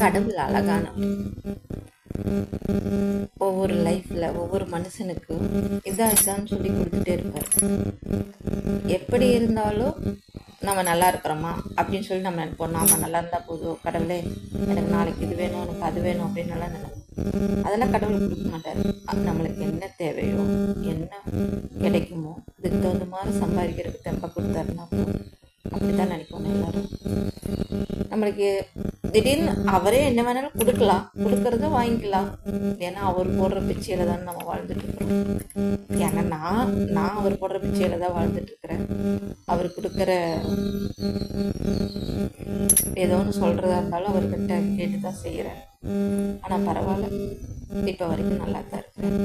கடவுள் அழகானவர். ஒவ்வொரு லைஃப்ல ஒவ்வொரு மனுஷனுக்கும் இதான்னு சொல்லி கொடுத்துட்டே இருப்பார். எப்படி இருந்தாலும் நம்ம நல்லா இருக்கிறோமா அப்படின்னு சொல்லி நம்ம நினைப்போம். நாம நல்லா இருந்தா போதும், கடவுளே எனக்கு நாளைக்கு இது வேணும், எனக்கு அது வேணும் அப்படின்னு நல்லா நினைப்போம். அதெல்லாம் கடவுள் கொடுக்க மாட்டாரு. நம்மளுக்கு என்ன தேவையோ, என்ன கிடைக்குமோ, இதுக்கு தகுந்த மாதிரி சம்பாதிக்கிறதுக்கு தெம்ப கொடுத்தாருன்னா அப்படித்தான் நினைப்போம் எல்லாரும். நம்மளுக்கு திடீர்னு அவரே என்ன வேணாலும் கொடுக்கலாம், கொடுக்கறத வாங்கிக்கலாம். ஏன்னா அவர் போடுற பிச்சையில தான் நம்ம வாழ்ந்துட்டு இருக்கிறோம். ஏன்னா நான் அவர் போடுற பிச்சையில தான் வாழ்ந்துட்டு இருக்கிறேன். அவர் கொடுக்குற ஏதோ ஒன்று சொல்றதா இருந்தாலும் அவர்கிட்ட கேட்டுதான் செய்யறேன். ஆனா பரவாயில்ல, இப்ப வரைக்கும் நல்லா தான் இருக்கிறேன்.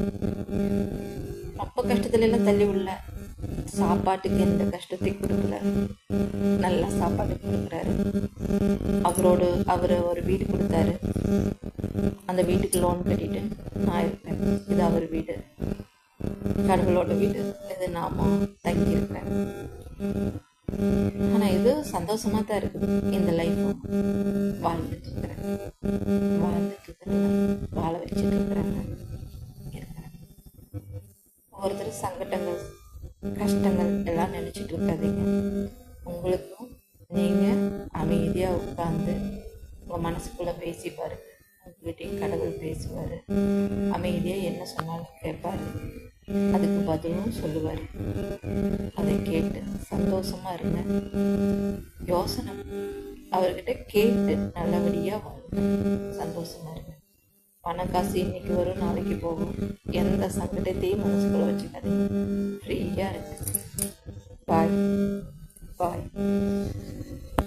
ரொம்ப கஷ்டத்துல எல்லாம் தள்ளி உள்ள சாப்பாட்டுக்கு எந்த கஷ்டத்தையும் கொடுக்கல, நல்லா சாப்பாடு கொடுக்குறாரு. அவரு ஒரு வீடு கொடுத்தாரு. அந்த வீட்டுக்கு லோன் கட்டிட்டு நான் இருக்கேன். இது அவர் வீடு, கடவுளோட வீடு. இது நாம தங்கி இருக்கிறேன். ஆனா இது சந்தோஷமா தான் இருக்குது. இந்த லைஃப்பும் வாழ்ந்துட்டு இருக்கிறேன், வாழ வச்சுட்டு இருக்கிறாங்க. ஒவ்வொருத்தரும் சங்கடங்கள், கஷ்டங்கள் எல்லாம் நினைச்சிட்டு இருக்காதீங்க. உங்களுக்கும் நீங்க அமைதியா உட்கார்ந்து உங்க மனசுக்குள்ள பேசி பாருங்க. உங்ககிட்டயும் கடவுள் பேசுவாரு. அமைதியா என்ன சொன்னாலும் கேட்பாரு, அதுக்கு பதிலும் சொல்லுவாரு. அதை கேட்டு சந்தோஷமா இருங்க. யோசனை அவர்கிட்ட கேட்டு நல்லபடியா வாழுங்க, சந்தோஷமா இருங்க. பணம் காசு இன்னைக்கு வரும், நாளைக்கு போகும். எந்த சங்கடத்தையும் மனசுக்குள்ள வச்சுக்காதீங்க. ஃப்ரீயா இருக்கு. பாய் பாய்.